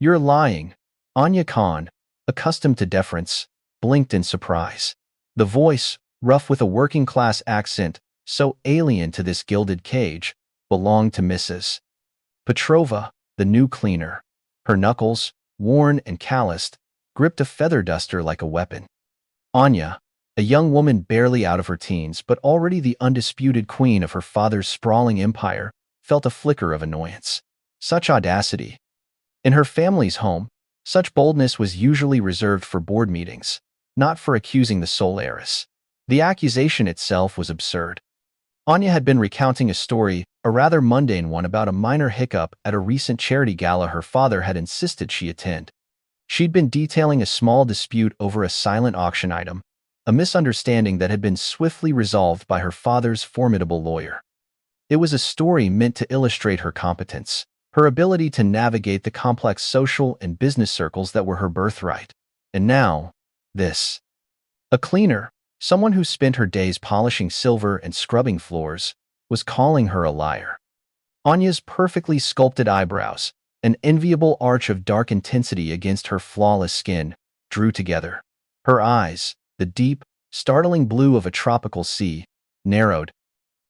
You're lying. Anya Khan, accustomed to deference, blinked in surprise. The voice, rough with a working-class accent, so alien to this gilded cage, belonged to Mrs. Petrova, the new cleaner. Her knuckles, worn and calloused, gripped a feather duster like a weapon. Anya, a young woman barely out of her teens but already the undisputed queen of her father's sprawling empire, felt a flicker of annoyance. Such audacity. In her family's home, such boldness was usually reserved for board meetings, not for accusing the sole heiress. The accusation itself was absurd. Anya had been recounting a story, a rather mundane one about a minor hiccup at a recent charity gala her father had insisted she attend. She'd been detailing a small dispute over a silent auction item, a misunderstanding that had been swiftly resolved by her father's formidable lawyer. It was a story meant to illustrate her competence, her ability to navigate the complex social and business circles that were her birthright. And now, this. A cleaner, someone who spent her days polishing silver and scrubbing floors, was calling her a liar. Anya's perfectly sculpted eyebrows, an enviable arch of dark intensity against her flawless skin, drew together. Her eyes, the deep, startling blue of a tropical sea, narrowed.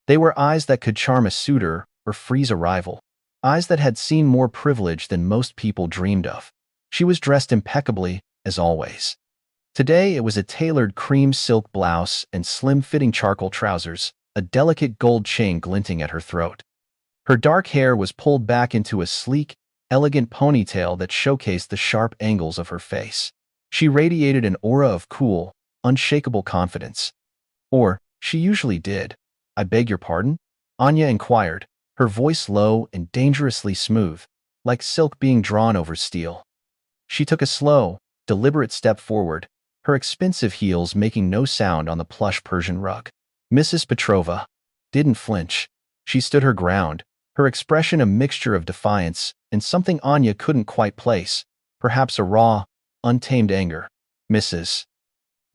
They were eyes that could charm a suitor or freeze a rival, eyes that had seen more privilege than most people dreamed of. She was dressed impeccably, as always. Today it was a tailored cream silk blouse and slim-fitting charcoal trousers, a delicate gold chain glinting at her throat. Her dark hair was pulled back into a sleek, elegant ponytail that showcased the sharp angles of her face. She radiated an aura of cool, unshakable confidence. Or, she usually did. "I beg your pardon?" Anya inquired, her voice low and dangerously smooth, like silk being drawn over steel. She took a slow, deliberate step forward, her expensive heels making no sound on the plush Persian rug. Mrs. Petrova didn't flinch. She stood her ground, her expression a mixture of defiance and something Anya couldn't quite place, perhaps a raw, untamed anger. Mrs.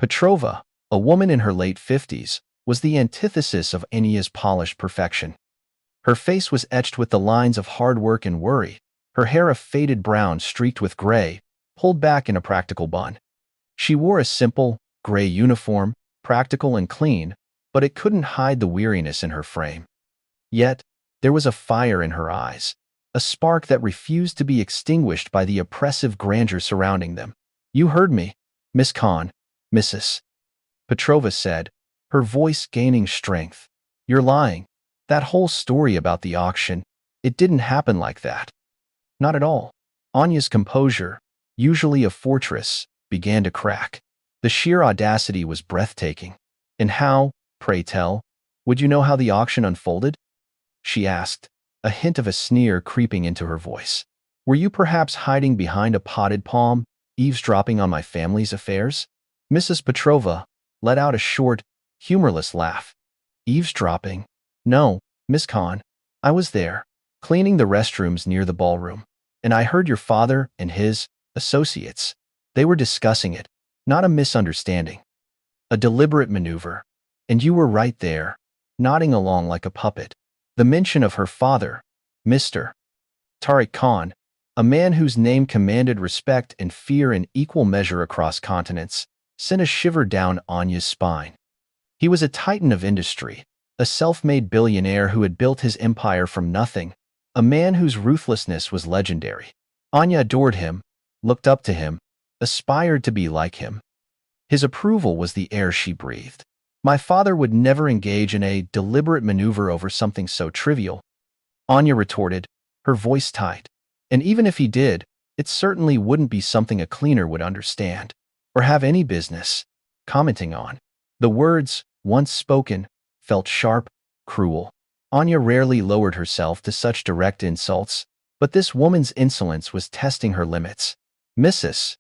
Petrova, a woman in her late 50s, was the antithesis of Anya's polished perfection. Her face was etched with the lines of hard work and worry, her hair a faded brown streaked with gray, pulled back in a practical bun. She wore a simple, gray uniform, practical and clean, but it couldn't hide the weariness in her frame. Yet, there was a fire in her eyes, a spark that refused to be extinguished by the oppressive grandeur surrounding them. "You heard me, Miss Khan," Mrs. Petrova said, her voice gaining strength. "You're lying. That whole story about the auction, it didn't happen like that." Not at all. Anya's composure, usually a fortress, began to crack. The sheer audacity was breathtaking. "And how, pray tell, would you know how the auction unfolded?" she asked, a hint of a sneer creeping into her voice. "Were you perhaps hiding behind a potted palm, eavesdropping on my family's affairs?" Mrs. Petrova let out a short, humorless laugh. "Eavesdropping? No, Miss Khan. I was there, cleaning the restrooms near the ballroom, and I heard your father and his associates. They were discussing it, not a misunderstanding. A deliberate maneuver. And you were right there, nodding along like a puppet." The mention of her father, Mr. Tariq Khan, a man whose name commanded respect and fear in equal measure across continents, sent a shiver down Anya's spine. He was a titan of industry, a self-made billionaire who had built his empire from nothing, a man whose ruthlessness was legendary. Anya adored him, looked up to him, aspired to be like him. His approval was the air she breathed. "My father would never engage in a deliberate maneuver over something so trivial," Anya retorted, her voice tight. "And even if he did, it certainly wouldn't be something a cleaner would understand, or have any business commenting on." The words, once spoken, felt sharp, cruel. Anya rarely lowered herself to such direct insults, but this woman's insolence was testing her limits. Mrs.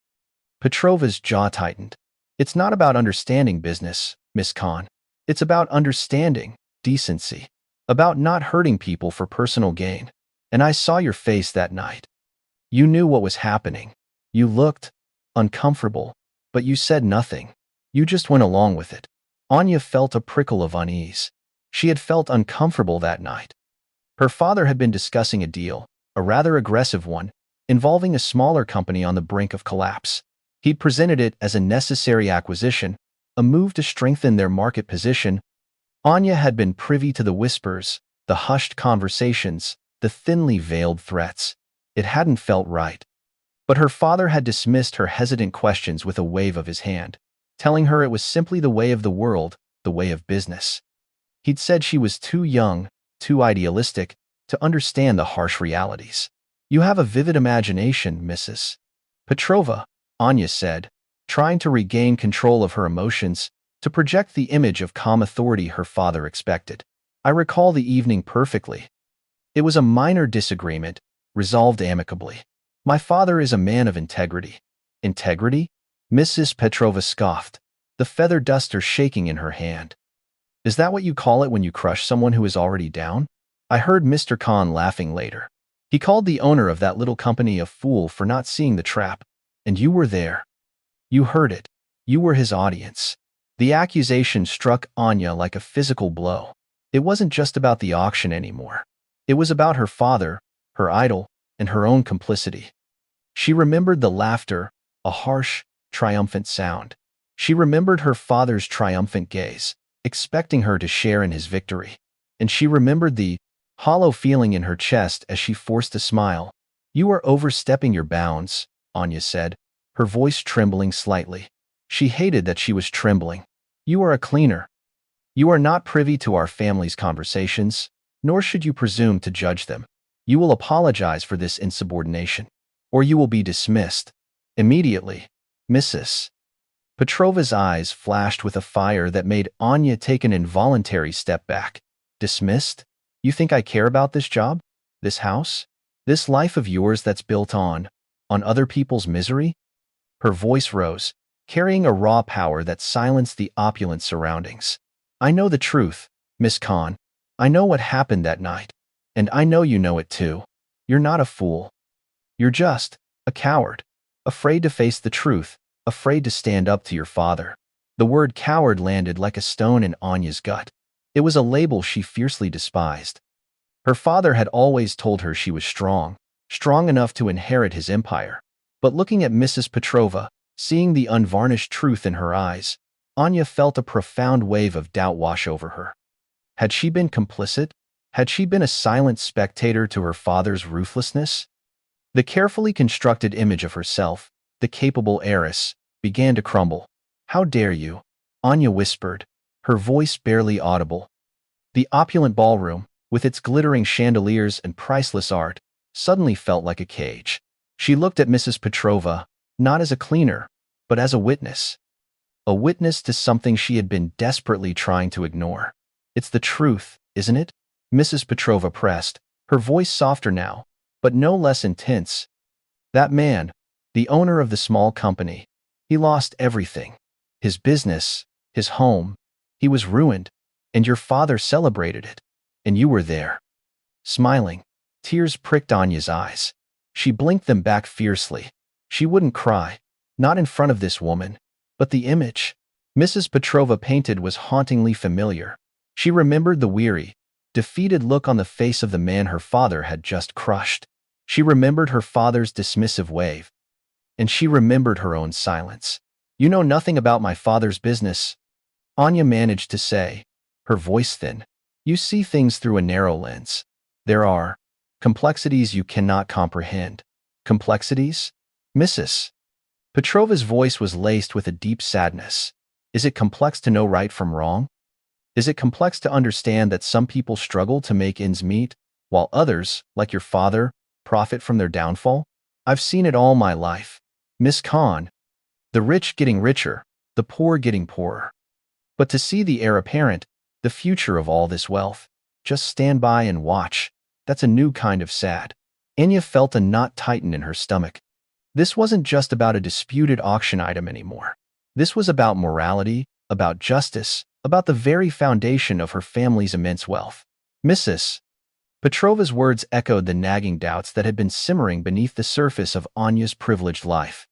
Petrova's jaw tightened. "It's not about understanding business, Miss Khan. It's about understanding decency, about not hurting people for personal gain. And I saw your face that night. You knew what was happening. You looked uncomfortable, but you said nothing. You just went along with it." Anya felt a prickle of unease. She had felt uncomfortable that night. Her father had been discussing a deal, a rather aggressive one, involving a smaller company on the brink of collapse. He'd presented it as a necessary acquisition, a move to strengthen their market position. Anya had been privy to the whispers, the hushed conversations, the thinly veiled threats. It hadn't felt right. But her father had dismissed her hesitant questions with a wave of his hand, telling her it was simply the way of the world, the way of business. He'd said she was too young, too idealistic, to understand the harsh realities. "You have a vivid imagination, Mrs. Petrova," Anya said, trying to regain control of her emotions, to project the image of calm authority her father expected. "I recall the evening perfectly. It was a minor disagreement, resolved amicably. My father is a man of integrity." "Integrity?" Mrs. Petrova scoffed, the feather duster shaking in her hand. "Is that what you call it when you crush someone who is already down?" I heard Mr. Khan laughing later. He called the owner of that little company a fool for not seeing the trap. And you were there. You heard it. You were his audience. The accusation struck Anya like a physical blow. It wasn't just about the auction anymore. It was about her father, her idol, and her own complicity. She remembered the laughter, a harsh, triumphant sound. She remembered her father's triumphant gaze, expecting her to share in his victory. And she remembered the hollow feeling in her chest as she forced a smile. "You are overstepping your bounds," Anya said, her voice trembling slightly. She hated that she was trembling. "You are a cleaner. You are not privy to our family's conversations, nor should you presume to judge them. You will apologize for this insubordination, or you will be dismissed. Immediately." Mrs. Petrova's eyes flashed with a fire that made Anya take an involuntary step back. "Dismissed? You think I care about this job? This house? This life of yours that's built on other people's misery?" Her voice rose, carrying a raw power that silenced the opulent surroundings. "I know the truth, Miss Khan. I know what happened that night. And I know you know it too. You're not a fool. You're just a coward, afraid to face the truth, afraid to stand up to your father." The word coward landed like a stone in Anya's gut. It was a label she fiercely despised. Her father had always told her she was strong, strong enough to inherit his empire. But looking at Mrs. Petrova, seeing the unvarnished truth in her eyes, Anya felt a profound wave of doubt wash over her. Had she been complicit? Had she been a silent spectator to her father's ruthlessness? The carefully constructed image of herself, the capable heiress, began to crumble. "How dare you?" Anya whispered, her voice barely audible. The opulent ballroom, with its glittering chandeliers and priceless art, suddenly felt like a cage. She looked at Mrs. Petrova, not as a cleaner, but as a witness. A witness to something she had been desperately trying to ignore. "It's the truth, isn't it?" Mrs. Petrova pressed, her voice softer now, but no less intense. "That man, the owner of the small company, he lost everything. His business, his home. He was ruined, and your father celebrated it. And you were there." Smiling, tears pricked Anya's eyes. She blinked them back fiercely. She wouldn't cry, not in front of this woman, but the image Mrs. Petrova painted was hauntingly familiar. She remembered the weary, defeated look on the face of the man her father had just crushed. She remembered her father's dismissive wave. And she remembered her own silence. "You know nothing about my father's business," Anya managed to say, her voice thin. "You see things through a narrow lens. There are complexities you cannot comprehend." "Complexities?" Mrs. Petrova's voice was laced with a deep sadness. "Is it complex to know right from wrong? Is it complex to understand that some people struggle to make ends meet, while others, like your father, profit from their downfall? I've seen it all my life, Miss Khan. The rich getting richer, the poor getting poorer. But to see the heir apparent, the future of all this wealth, just stand by and watch, that's a new kind of sad." Anya felt a knot tighten in her stomach. This wasn't just about a disputed auction item anymore. This was about morality, about justice, about the very foundation of her family's immense wealth. Mrs. Petrova's words echoed the nagging doubts that had been simmering beneath the surface of Anya's privileged life.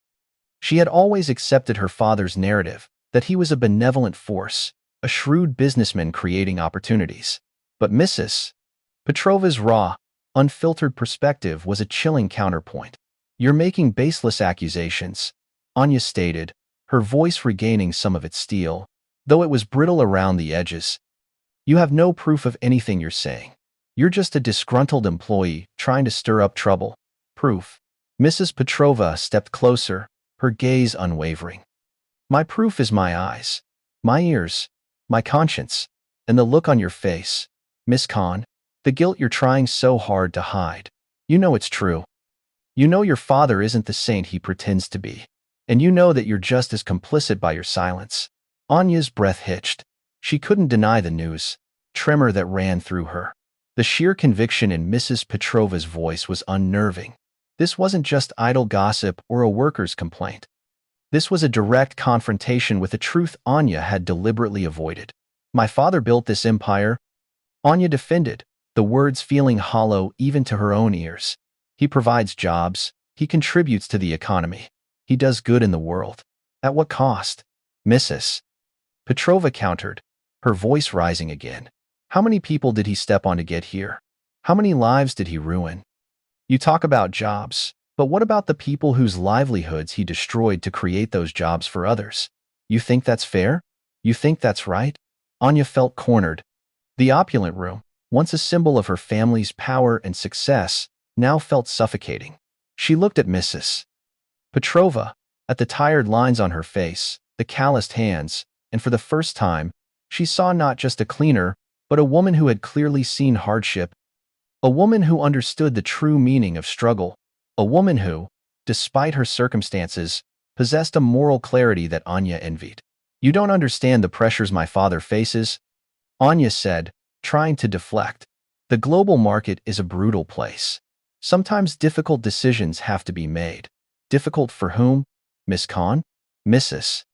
She had always accepted her father's narrative, that he was a benevolent force, a shrewd businessman creating opportunities. But Mrs. Petrova's raw, unfiltered perspective was a chilling counterpoint. You're making baseless accusations, Anya stated, her voice regaining some of its steel, though it was brittle around the edges. You have no proof of anything you're saying. You're just a disgruntled employee trying to stir up trouble. Proof. Mrs. Petrova stepped closer, her gaze unwavering. My proof is my eyes, my ears, my conscience, and the look on your face, Miss Khan, the guilt you're trying so hard to hide. You know it's true. You know your father isn't the saint he pretends to be, and you know that you're just as complicit by your silence. Anya's breath hitched. She couldn't deny the news, tremor that ran through her. The sheer conviction in Mrs. Petrova's voice was unnerving. This wasn't just idle gossip or a worker's complaint. This was a direct confrontation with a truth Anya had deliberately avoided. My father built this empire, Anya defended, the words feeling hollow even to her own ears. He provides jobs, he contributes to the economy, he does good in the world. At what cost? Mrs. Petrova countered, her voice rising again. How many people did he step on to get here? How many lives did he ruin? You talk about jobs, but what about the people whose livelihoods he destroyed to create those jobs for others? You think that's fair? You think that's right? Anya felt cornered. The opulent room, once a symbol of her family's power and success, now felt suffocating. She looked at Mrs. Petrova, at the tired lines on her face, the calloused hands, and for the first time, she saw not just a cleaner, but a woman who had clearly seen hardship, a woman who understood the true meaning of struggle, a woman who, despite her circumstances, possessed a moral clarity that Anya envied. You don't understand the pressures my father faces, Anya said, trying to deflect. The global market is a brutal place. Sometimes difficult decisions have to be made. Difficult for whom? Miss Khan? Mrs.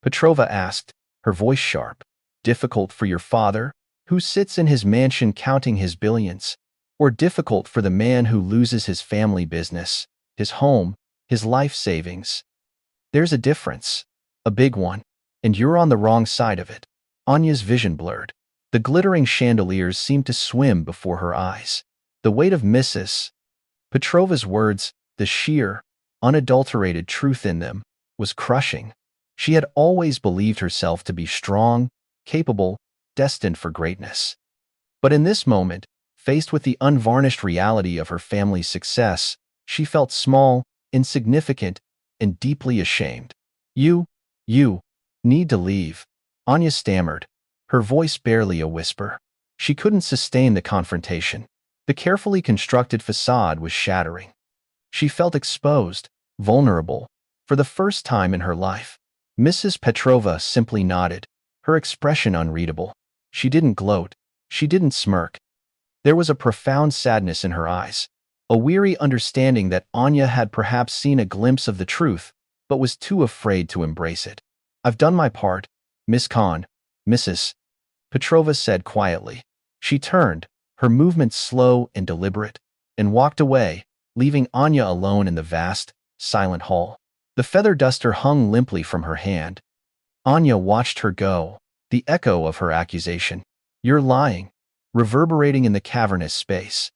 Petrova asked, her voice sharp. Difficult for your father, who sits in his mansion counting his billions, or difficult for the man who loses his family business, his home, his life savings? There's a difference, a big one, and you're on the wrong side of it. Anya's vision blurred. The glittering chandeliers seemed to swim before her eyes. The weight of Mrs. Petrova's words, the sheer, unadulterated truth in them, was crushing. She had always believed herself to be strong, capable, destined for greatness. But in this moment, faced with the unvarnished reality of her family's success, she felt small, insignificant, and deeply ashamed. You need to leave, Anya stammered, her voice barely a whisper. She couldn't sustain the confrontation. The carefully constructed facade was shattering. She felt exposed, vulnerable, for the first time in her life. Mrs. Petrova simply nodded, her expression unreadable. She didn't gloat. She didn't smirk. There was a profound sadness in her eyes, a weary understanding that Anya had perhaps seen a glimpse of the truth, but was too afraid to embrace it. I've done my part, Miss Khan, Mrs. Petrova said quietly. She turned, her movements slow and deliberate, and walked away, leaving Anya alone in the vast, silent hall. The feather duster hung limply from her hand. Anya watched her go, the echo of her accusation. You're lying, reverberating in the cavernous space.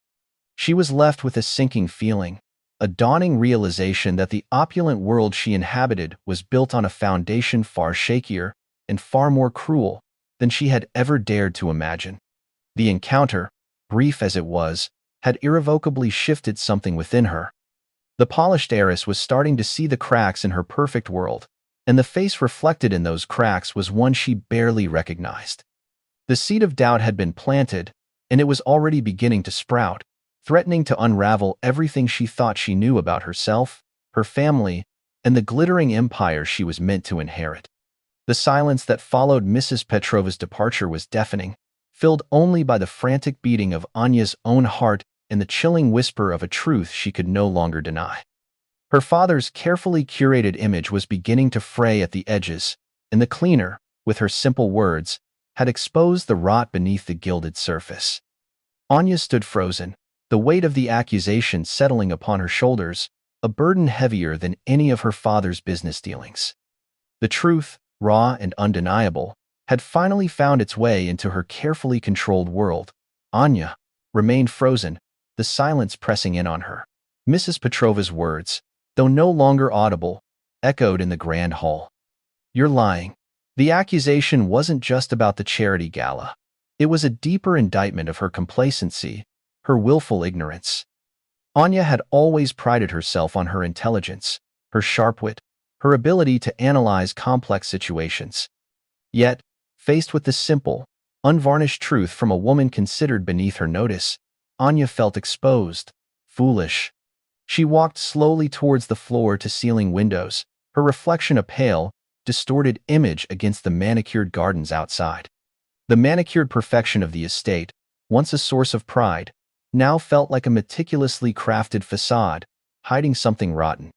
She was left with a sinking feeling, a dawning realization that the opulent world she inhabited was built on a foundation far shakier and far more cruel than she had ever dared to imagine. The encounter, brief as it was, had irrevocably shifted something within her. The polished heiress was starting to see the cracks in her perfect world, and the face reflected in those cracks was one she barely recognized. The seed of doubt had been planted, and it was already beginning to sprout, threatening to unravel everything she thought she knew about herself, her family, and the glittering empire she was meant to inherit. The silence that followed Mrs. Petrova's departure was deafening, filled only by the frantic beating of Anya's own heart and the chilling whisper of a truth she could no longer deny. Her father's carefully curated image was beginning to fray at the edges, and the cleaner, with her simple words, had exposed the rot beneath the gilded surface. Anya stood frozen, the weight of the accusation settling upon her shoulders, a burden heavier than any of her father's business dealings. The truth, raw and undeniable, had finally found its way into her carefully controlled world. Anya remained frozen, the silence pressing in on her. Mrs. Petrova's words, though no longer audible, echoed in the grand hall. "You're lying." The accusation wasn't just about the charity gala. It was a deeper indictment of her complacency, her willful ignorance. Anya had always prided herself on her intelligence, her sharp wit, her ability to analyze complex situations. Yet, faced with the simple, unvarnished truth from a woman considered beneath her notice, Anya felt exposed, foolish. She walked slowly towards the floor-to-ceiling windows, her reflection a pale, distorted image against the manicured gardens outside. The manicured perfection of the estate, once a source of pride, now felt like a meticulously crafted facade, hiding something rotten.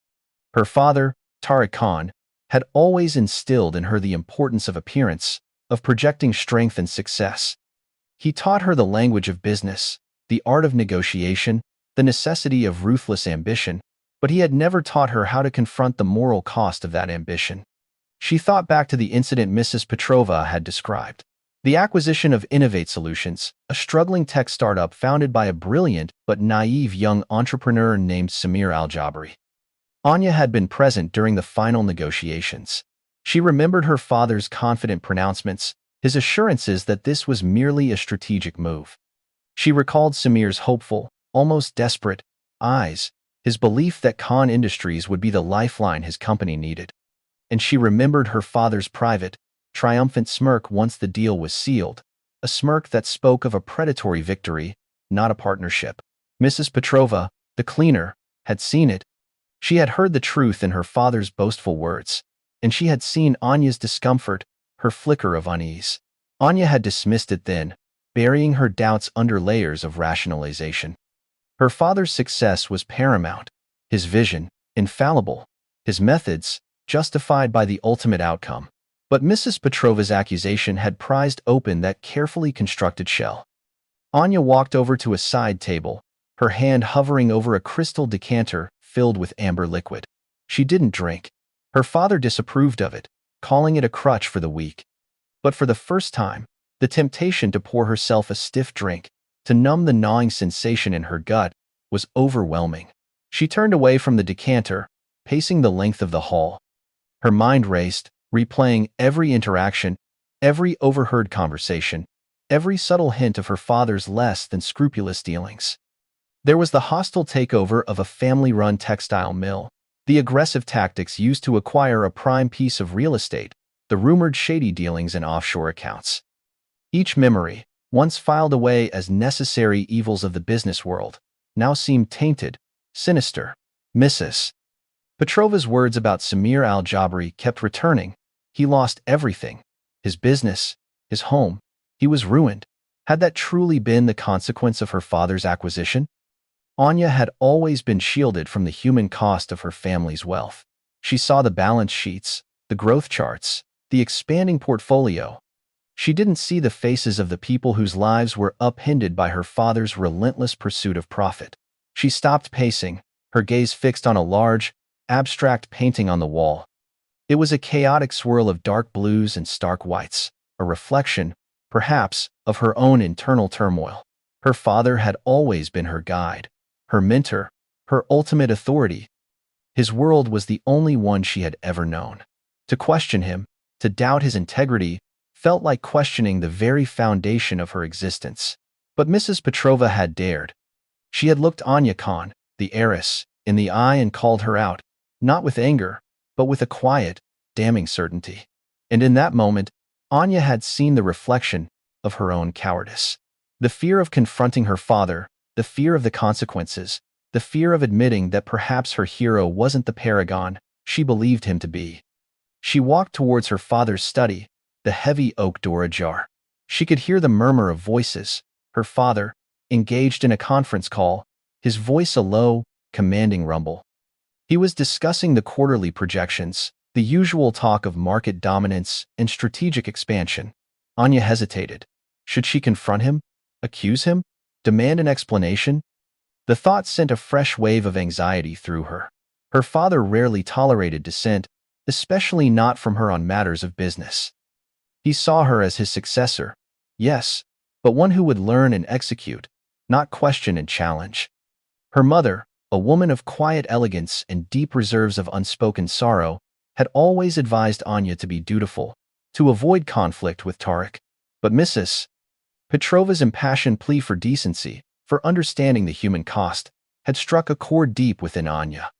Her father, Tariq Khan, had always instilled in her the importance of appearance, of projecting strength and success. He taught her the language of business, the art of negotiation, the necessity of ruthless ambition, but he had never taught her how to confront the moral cost of that ambition. She thought back to the incident Mrs. Petrova had described. The acquisition of Innovate Solutions, a struggling tech startup founded by a brilliant but naive young entrepreneur named Samir Al-Jabari. Anya had been present during the final negotiations. She remembered her father's confident pronouncements, his assurances that this was merely a strategic move. She recalled Samir's hopeful, almost desperate, eyes, his belief that Khan Industries would be the lifeline his company needed. And she remembered her father's private, triumphant smirk once the deal was sealed, a smirk that spoke of a predatory victory, not a partnership. Mrs. Petrova, the cleaner, had seen it. She had heard the truth in her father's boastful words, and she had seen Anya's discomfort, her flicker of unease. Anya had dismissed it then, burying her doubts under layers of rationalization. Her father's success was paramount, his vision, infallible, his methods, justified by the ultimate outcome. But Mrs. Petrova's accusation had prized open that carefully constructed shell. Anya walked over to a side table, her hand hovering over a crystal decanter filled with amber liquid. She didn't drink. Her father disapproved of it, calling it a crutch for the weak. But for the first time, the temptation to pour herself a stiff drink, to numb the gnawing sensation in her gut, was overwhelming. She turned away from the decanter, pacing the length of the hall. Her mind raced, replaying every interaction, every overheard conversation, every subtle hint of her father's less than scrupulous dealings. There was the hostile takeover of a family-run textile mill, the aggressive tactics used to acquire a prime piece of real estate, the rumored shady dealings in offshore accounts. Each memory, once filed away as necessary evils of the business world, now seemed tainted, sinister. Mrs. Petrova's words about Samir Al-Jabari kept returning. He lost everything. His business, his home. He was ruined. Had that truly been the consequence of her father's acquisition? Anya had always been shielded from the human cost of her family's wealth. She saw the balance sheets, the growth charts, the expanding portfolio. She didn't see the faces of the people whose lives were upended by her father's relentless pursuit of profit. She stopped pacing, her gaze fixed on a large, abstract painting on the wall. It was a chaotic swirl of dark blues and stark whites, a reflection, perhaps, of her own internal turmoil. Her father had always been her guide, her mentor, her ultimate authority. His world was the only one she had ever known. To question him, to doubt his integrity, felt like questioning the very foundation of her existence. But Mrs. Petrova had dared. She had looked Anya Khan, the heiress, in the eye and called her out, not with anger, but with a quiet, damning certainty. And in that moment, Anya had seen the reflection of her own cowardice. The fear of confronting her father, the fear of the consequences, the fear of admitting that perhaps her hero wasn't the paragon she believed him to be. She walked towards her father's study, the heavy oak door ajar. She could hear the murmur of voices, her father, engaged in a conference call, his voice a low, commanding rumble. He was discussing the quarterly projections, the usual talk of market dominance and strategic expansion. Anya hesitated. Should she confront him? Accuse him? Demand an explanation? The thought sent a fresh wave of anxiety through her. Her father rarely tolerated dissent, especially not from her on matters of business. He saw her as his successor, yes, but one who would learn and execute, not question and challenge. Her mother, a woman of quiet elegance and deep reserves of unspoken sorrow, had always advised Anya to be dutiful, to avoid conflict with Tarek. But Mrs. Petrova's impassioned plea for decency, for understanding the human cost, had struck a chord deep within Anya.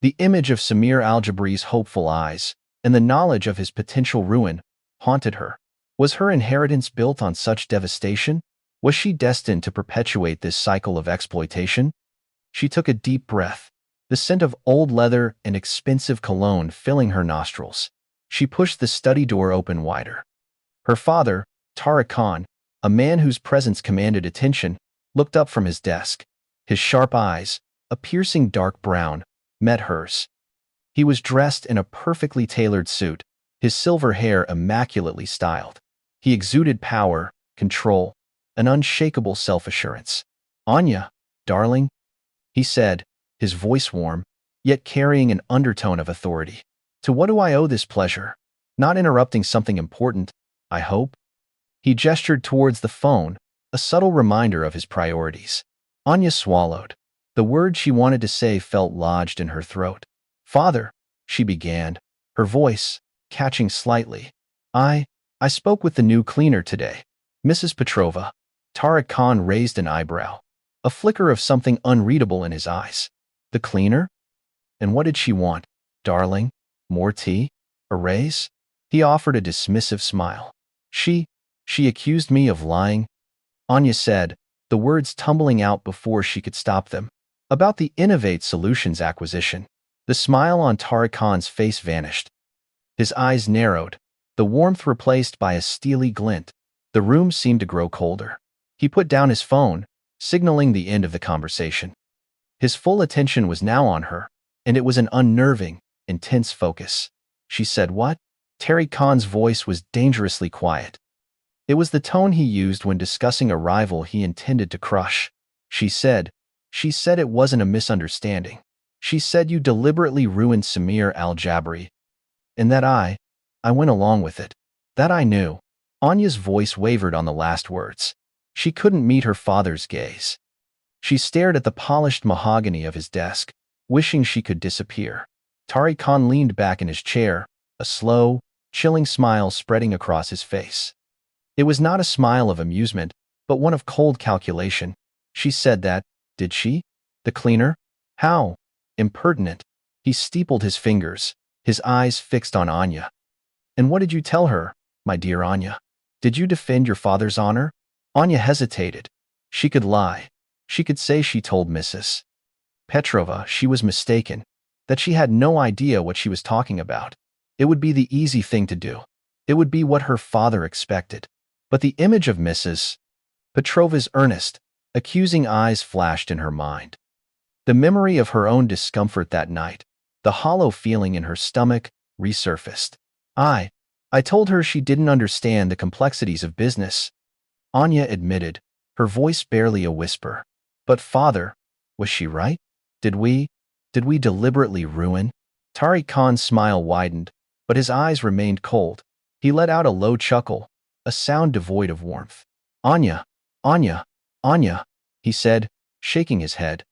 The image of Samir Al-Jabri's hopeful eyes, and the knowledge of his potential ruin, haunted her. Was her inheritance built on such devastation? Was she destined to perpetuate this cycle of exploitation? She took a deep breath, the scent of old leather and expensive cologne filling her nostrils. She pushed the study door open wider. Her father, Tariq Khan, a man whose presence commanded attention, looked up from his desk. His sharp eyes, a piercing dark brown, met hers. He was dressed in a perfectly tailored suit, his silver hair immaculately styled. He exuded power, control, an unshakable self-assurance. "Anya, darling," he said, his voice warm, yet carrying an undertone of authority. "To what do I owe this pleasure? Not interrupting something important, I hope?" He gestured towards the phone, a subtle reminder of his priorities. Anya swallowed. The words she wanted to say felt lodged in her throat. "Father," she began, her voice catching slightly. I spoke with the new cleaner today, Mrs. Petrova." Tariq Khan raised an eyebrow, a flicker of something unreadable in his eyes. "The cleaner? And what did she want, darling? More tea? A raise?" He offered a dismissive smile. She accused me of lying," Anya said, the words tumbling out before she could stop them. "About the Innovate Solutions acquisition." The smile on Tariq Khan's face vanished. His eyes narrowed, the warmth replaced by a steely glint. The room seemed to grow colder. He put down his phone, signaling the end of the conversation. His full attention was now on her, and it was an unnerving, intense focus. "She said what?" Tariq Khan's voice was dangerously quiet. It was the tone he used when discussing a rival he intended to crush. She said it wasn't a misunderstanding. She said you deliberately ruined Samir Al-Jabri, and that I went along with it. That I knew." Anya's voice wavered on the last words. She couldn't meet her father's gaze. She stared at the polished mahogany of his desk, wishing she could disappear. Tariq Khan leaned back in his chair, a slow, chilling smile spreading across his face. It was not a smile of amusement, but one of cold calculation. "She said that, did she? The cleaner? How? Impertinent." He steepled his fingers, his eyes fixed on Anya. "And what did you tell her, my dear Anya? Did you defend your father's honor?" Anya hesitated. She could lie. She could say she told Mrs. Petrova she was mistaken, that she had no idea what she was talking about. It would be the easy thing to do. It would be what her father expected. But the image of Mrs. Petrova's earnest, accusing eyes flashed in her mind. The memory of her own discomfort that night, the hollow feeling in her stomach, resurfaced. I told her she didn't understand the complexities of business," Anya admitted, her voice barely a whisper. "But father, was she right? Did we deliberately ruin?" Tariq Khan's smile widened, but his eyes remained cold. He let out a low chuckle, a sound devoid of warmth. "Anya, Anya, Anya," he said, shaking his head.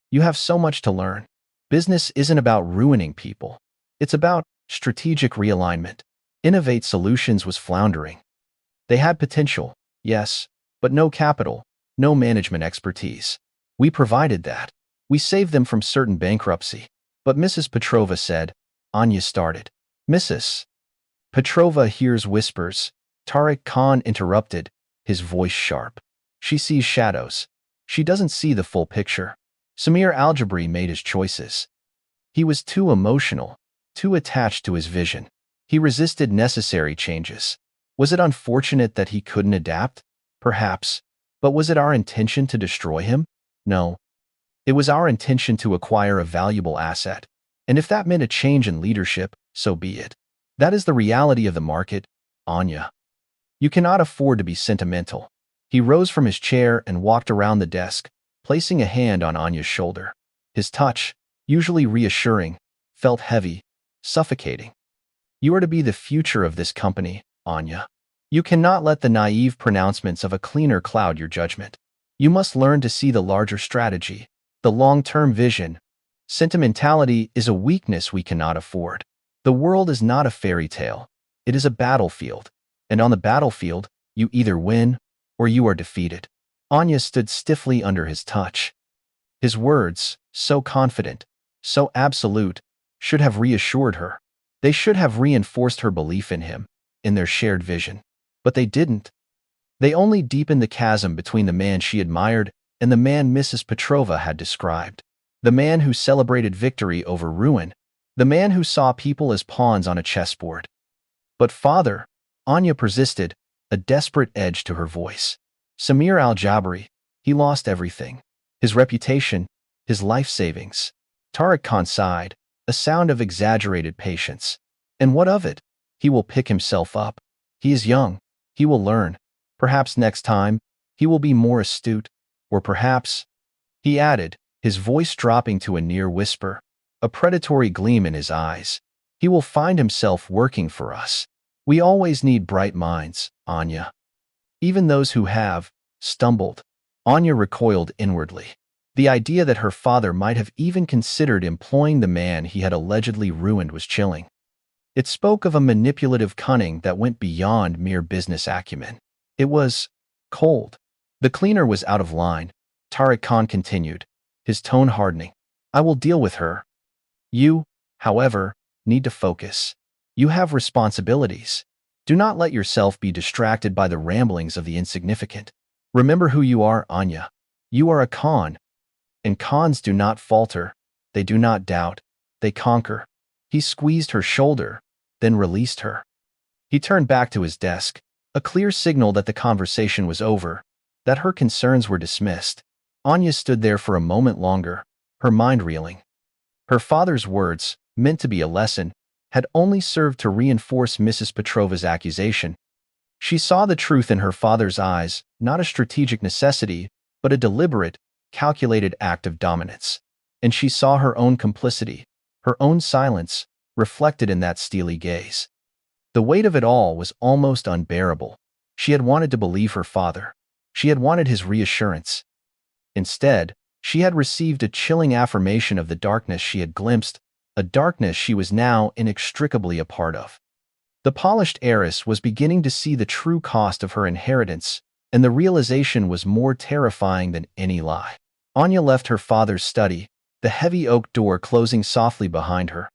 "You have so much to learn. Business isn't about ruining people. It's about strategic realignment." Innovate Solutions was floundering. They had potential, yes, but no capital, no management expertise. "We provided that. We saved them from certain bankruptcy." "But Mrs. Petrova said," Anya started. "Mrs. Petrova hears whispers," Tariq Khan interrupted, his voice sharp. "She sees shadows. She doesn't see the full picture." Samir Al-Jabri made his choices. He was too emotional, too attached to his vision. He resisted necessary changes. Was it unfortunate that he couldn't adapt? Perhaps. But was it our intention to destroy him? No. It was our intention to acquire a valuable asset. And if that meant a change in leadership, so be it. That is the reality of the market, Anya. You cannot afford to be sentimental. He rose from his chair and walked around the desk, placing a hand on Anya's shoulder. His touch, usually reassuring, felt heavy, suffocating. "You are to be the future of this company, Anya. You cannot let the naive pronouncements of a cleaner cloud your judgment. You must learn to see the larger strategy, The long-term vision. Sentimentality is a weakness we cannot afford. The world is not a fairy tale. It is a battlefield. And on the battlefield, you either win or you are defeated. Anya stood stiffly under his touch. His words, so confident, so absolute, should have reassured her. They should have reinforced her belief in him, in their shared vision. But they didn't. They only deepened the chasm between the man she admired and the man Mrs. Petrova had described. The man who celebrated victory over ruin. The man who saw people as pawns on a chessboard. But father, Anya persisted, a desperate edge to her voice. Samir al-Jabari, he lost everything. His reputation, his life savings. Tariq Khan sighed, a sound of exaggerated patience. And what of it? He will pick himself up. He is young. He will learn. Perhaps next time, he will be more astute. Or perhaps, he added, his voice dropping to a near whisper, a predatory gleam in his eyes, he will find himself working for us. We always need bright minds, Anya. Even those who have stumbled. Anya recoiled inwardly. The idea that her father might have even considered employing the man he had allegedly ruined was chilling. It spoke of a manipulative cunning that went beyond mere business acumen. It was cold. The cleaner was out of line. Tariq Khan continued, his tone hardening. I will deal with her. You, however, need to focus. You have responsibilities. Do not let yourself be distracted by the ramblings of the insignificant. Remember who you are, Anya. You are a Khan. And Khans do not falter. They do not doubt. They conquer. He squeezed her shoulder, then released her. He turned back to his desk, a clear signal that the conversation was over, that her concerns were dismissed. Anya stood there for a moment longer, her mind reeling. Her father's words, meant to be a lesson, had only served to reinforce Mrs. Petrova's accusation. She saw the truth in her father's eyes, not a strategic necessity, but a deliberate, calculated act of dominance. And she saw her own complicity, her own silence, reflected in that steely gaze. The weight of it all was almost unbearable. She had wanted to believe her father. She had wanted his reassurance. Instead, she had received a chilling affirmation of the darkness she had glimpsed, a darkness she was now inextricably a part of. The polished heiress was beginning to see the true cost of her inheritance, and the realization was more terrifying than any lie. Anya left her father's study, the heavy oak door closing softly behind her.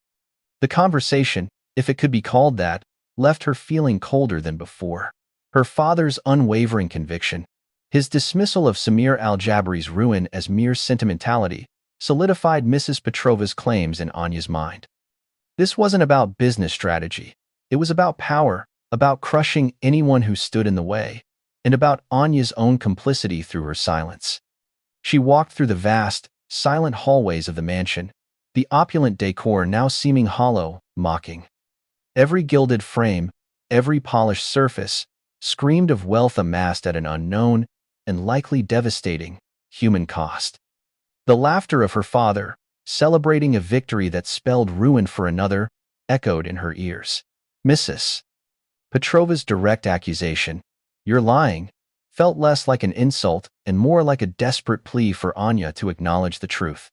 The conversation, if it could be called that, left her feeling colder than before. Her father's unwavering conviction, his dismissal of Samir al-Jabari's ruin as mere sentimentality, solidified Mrs. Petrova's claims in Anya's mind. This wasn't about business strategy. It was about power, about crushing anyone who stood in the way, and about Anya's own complicity through her silence. She walked through the vast, silent hallways of the mansion, the opulent decor now seeming hollow, mocking. Every gilded frame, every polished surface, screamed of wealth amassed at an unknown and likely devastating human cost. The laughter of her father, celebrating a victory that spelled ruin for another, echoed in her ears. Mrs. Petrova's direct accusation, "You're lying," felt less like an insult and more like a desperate plea for Anya to acknowledge the truth.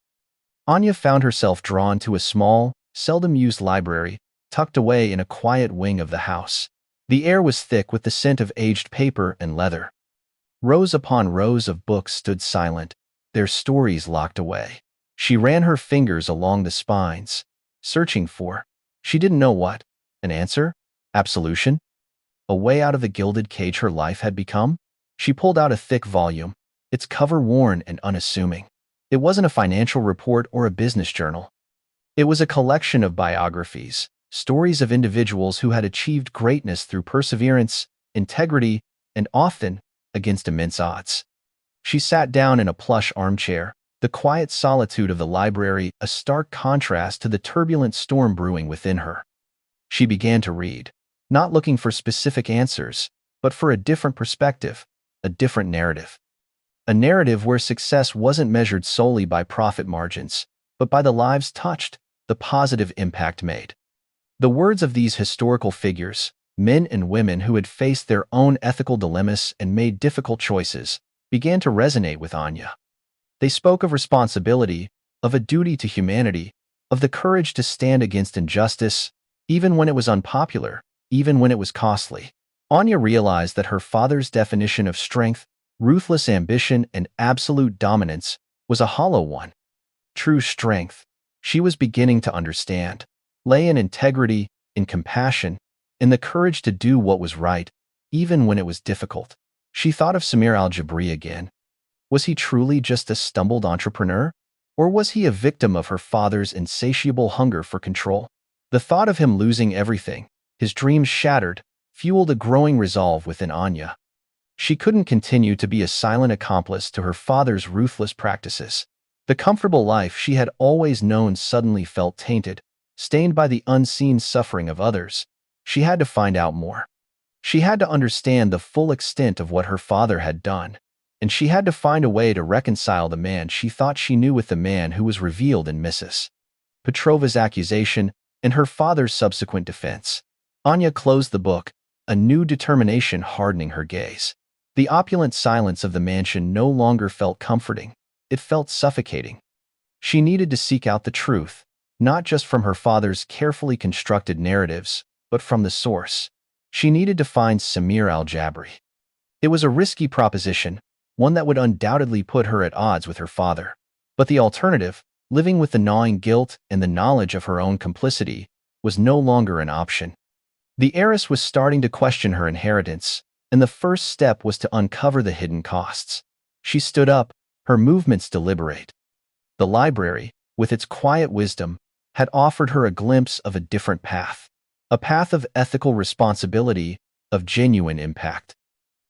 Anya found herself drawn to a small, seldom-used library, tucked away in a quiet wing of the house. The air was thick with the scent of aged paper and leather. Rows upon rows of books stood silent, their stories locked away. She ran her fingers along the spines, searching for, she didn't know what, an answer? Absolution? A way out of the gilded cage her life had become? She pulled out a thick volume, its cover worn and unassuming. It wasn't a financial report or a business journal. It was a collection of biographies, stories of individuals who had achieved greatness through perseverance, integrity, and often against immense odds. She sat down in a plush armchair, the quiet solitude of the library a stark contrast to the turbulent storm brewing within her. She began to read, not looking for specific answers, but for a different perspective, a different narrative. A narrative where success wasn't measured solely by profit margins, but by the lives touched, the positive impact made. The words of these historical figures, men and women who had faced their own ethical dilemmas and made difficult choices, began to resonate with Anya. They spoke of responsibility, of a duty to humanity, of the courage to stand against injustice, even when it was unpopular, even when it was costly. Anya realized that her father's definition of strength, ruthless ambition, and absolute dominance was a hollow one. True strength, she was beginning to understand, lay in integrity, in compassion, in the courage to do what was right, even when it was difficult. She thought of Samir al-Jabri again. Was he truly just a stumbled entrepreneur? Or was he a victim of her father's insatiable hunger for control? The thought of him losing everything, his dreams shattered, fueled a growing resolve within Anya. She couldn't continue to be a silent accomplice to her father's ruthless practices. The comfortable life she had always known suddenly felt tainted, stained by the unseen suffering of others. She had to find out more. She had to understand the full extent of what her father had done, and she had to find a way to reconcile the man she thought she knew with the man who was revealed in Mrs. Petrova's accusation and her father's subsequent defense. Anya closed the book, a new determination hardening her gaze. The opulent silence of the mansion no longer felt comforting. It felt suffocating. She needed to seek out the truth, not just from her father's carefully constructed narratives, but from the source. She needed to find Samir al-Jabri. It was a risky proposition, one that would undoubtedly put her at odds with her father. But the alternative, living with the gnawing guilt and the knowledge of her own complicity, was no longer an option. The heiress was starting to question her inheritance, and the first step was to uncover the hidden costs. She stood up, her movements deliberate. The library, with its quiet wisdom, had offered her a glimpse of a different path. A path of ethical responsibility, of genuine impact.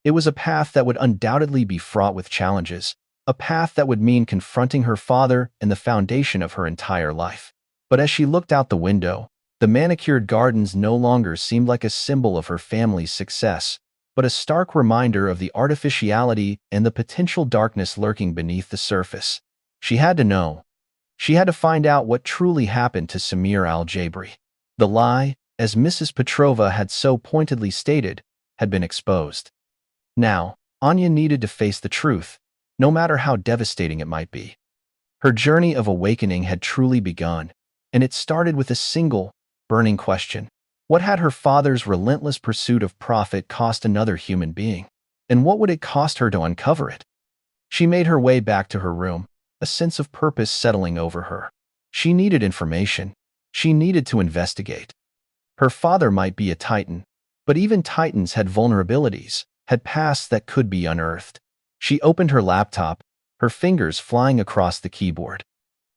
It was a path that would undoubtedly be fraught with challenges, a path that would mean confronting her father and the foundation of her entire life. But as she looked out the window, the manicured gardens no longer seemed like a symbol of her family's success, but a stark reminder of the artificiality and the potential darkness lurking beneath the surface. She had to know. She had to find out what truly happened to Samir al-Jabri. The lie, as Mrs. Petrova had so pointedly stated, had been exposed. Now, Anya needed to face the truth, no matter how devastating it might be. Her journey of awakening had truly begun, and it started with a single, burning question. What had her father's relentless pursuit of profit cost another human being? And what would it cost her to uncover it? She made her way back to her room, a sense of purpose settling over her. She needed information. She needed to investigate. Her father might be a titan, but even titans had vulnerabilities, had pasts that could be unearthed. She opened her laptop, her fingers flying across the keyboard.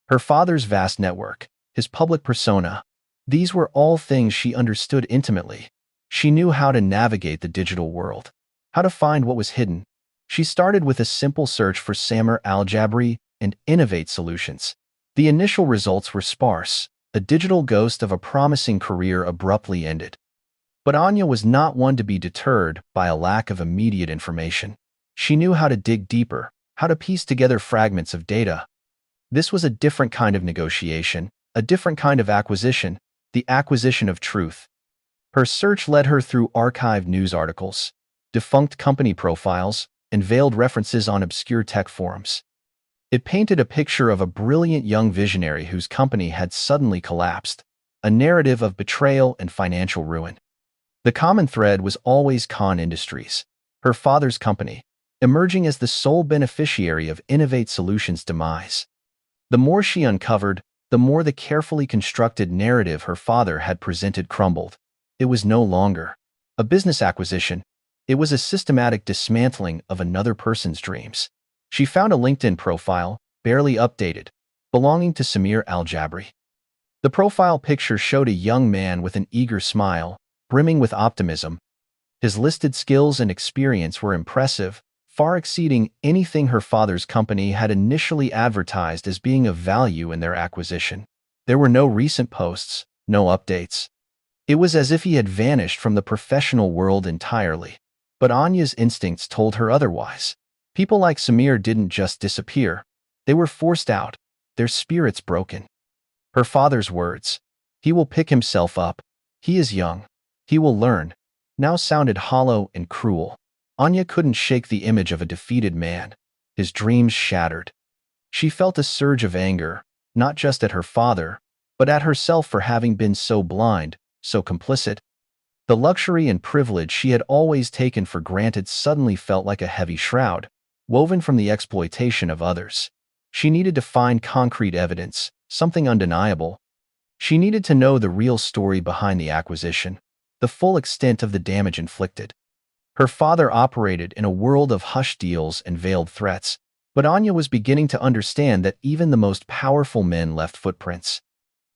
Her father's vast network, his public persona, these were all things she understood intimately. She knew how to navigate the digital world, how to find what was hidden. She started with a simple search for Samir al-Jabri and Innovate Solutions. The initial results were sparse. A digital ghost of a promising career abruptly ended. But Anya was not one to be deterred by a lack of immediate information. She knew how to dig deeper, how to piece together fragments of data. This was a different kind of negotiation, a different kind of acquisition, the acquisition of truth. Her search led her through archived news articles, defunct company profiles, and veiled references on obscure tech forums. It painted a picture of a brilliant young visionary whose company had suddenly collapsed, a narrative of betrayal and financial ruin. The common thread was always Khan Industries, her father's company, emerging as the sole beneficiary of Innovate Solutions' demise. The more she uncovered, the more the carefully constructed narrative her father had presented crumbled. It was no longer a business acquisition. It was a systematic dismantling of another person's dreams. She found a LinkedIn profile, barely updated, belonging to Samir al-Jabri. The profile picture showed a young man with an eager smile, brimming with optimism. His listed skills and experience were impressive, far exceeding anything her father's company had initially advertised as being of value in their acquisition. There were no recent posts, no updates. It was as if he had vanished from the professional world entirely. But Anya's instincts told her otherwise. People like Samir didn't just disappear. They were forced out, their spirits broken. Her father's words, "He will pick himself up. He is young. He will learn," now sounded hollow and cruel. Anya couldn't shake the image of a defeated man, his dreams shattered. She felt a surge of anger, not just at her father, but at herself for having been so blind, so complicit. The luxury and privilege she had always taken for granted suddenly felt like a heavy shroud, woven from the exploitation of others. She needed to find concrete evidence, something undeniable. She needed to know the real story behind the acquisition, the full extent of the damage inflicted. Her father operated in a world of hush deals and veiled threats, but Anya was beginning to understand that even the most powerful men left footprints.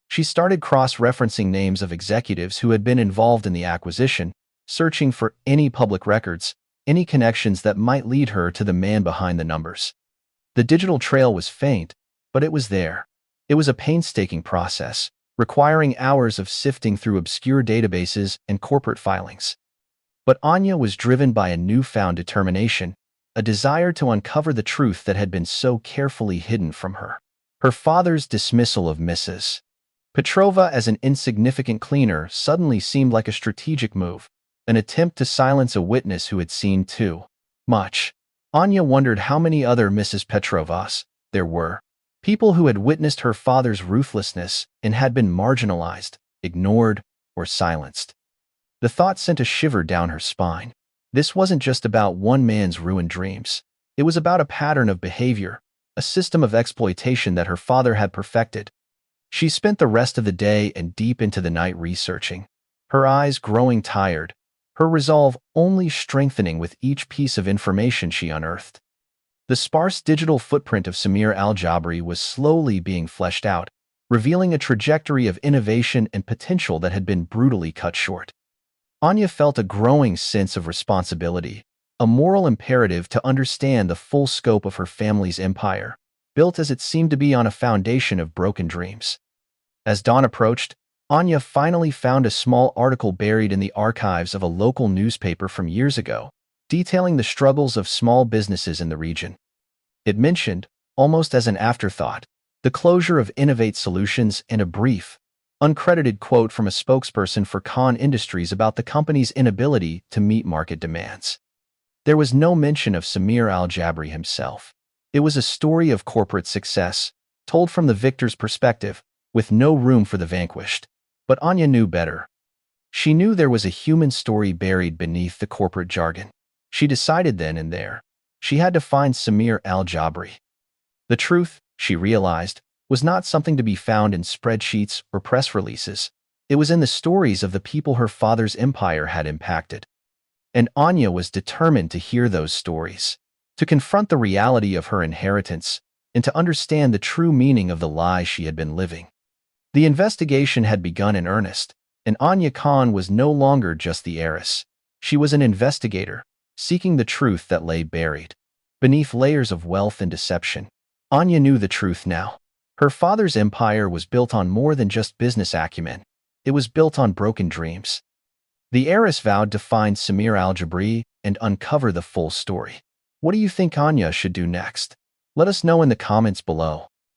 She started cross-referencing names of executives who had been involved in the acquisition, searching for any public records, any connections that might lead her to the man behind the numbers. The digital trail was faint, but it was there. It was a painstaking process, requiring hours of sifting through obscure databases and corporate filings. But Anya was driven by a newfound determination, a desire to uncover the truth that had been so carefully hidden from her. Her father's dismissal of Mrs. Petrova as an insignificant cleaner suddenly seemed like a strategic move, an attempt to silence a witness who had seen too much. Anya wondered how many other Mrs. Petrovas there were, people who had witnessed her father's ruthlessness and had been marginalized, ignored, or silenced. The thought sent a shiver down her spine. This wasn't just about one man's ruined dreams. It was about a pattern of behavior, a system of exploitation that her father had perfected. She spent the rest of the day and deep into the night researching, her eyes growing tired, her resolve only strengthening with each piece of information she unearthed. The sparse digital footprint of Samir al-Jabri was slowly being fleshed out, revealing a trajectory of innovation and potential that had been brutally cut short. Anya felt a growing sense of responsibility, a moral imperative to understand the full scope of her family's empire, built as it seemed to be on a foundation of broken dreams. As dawn approached, Anya finally found a small article buried in the archives of a local newspaper from years ago, detailing the struggles of small businesses in the region. It mentioned, almost as an afterthought, the closure of Innovate Solutions and a brief, uncredited quote from a spokesperson for Khan Industries about the company's inability to meet market demands. There was no mention of Samir al-Jabri himself. It was a story of corporate success, told from the victor's perspective, with no room for the vanquished. But Anya knew better. She knew there was a human story buried beneath the corporate jargon. She decided then and there, she had to find Samir al-Jabri. The truth, she realized, was not something to be found in spreadsheets or press releases. It was in the stories of the people her father's empire had impacted. And Anya was determined to hear those stories, to confront the reality of her inheritance, and to understand the true meaning of the lie she had been living. The investigation had begun in earnest, and Anya Khan was no longer just the heiress. She was an investigator, seeking the truth that lay buried beneath layers of wealth and deception. Anya knew the truth now. Her father's empire was built on more than just business acumen. It was built on broken dreams. The heiress vowed to find Samir al-Jabri and uncover the full story. What do you think Anya should do next? Let us know in the comments below.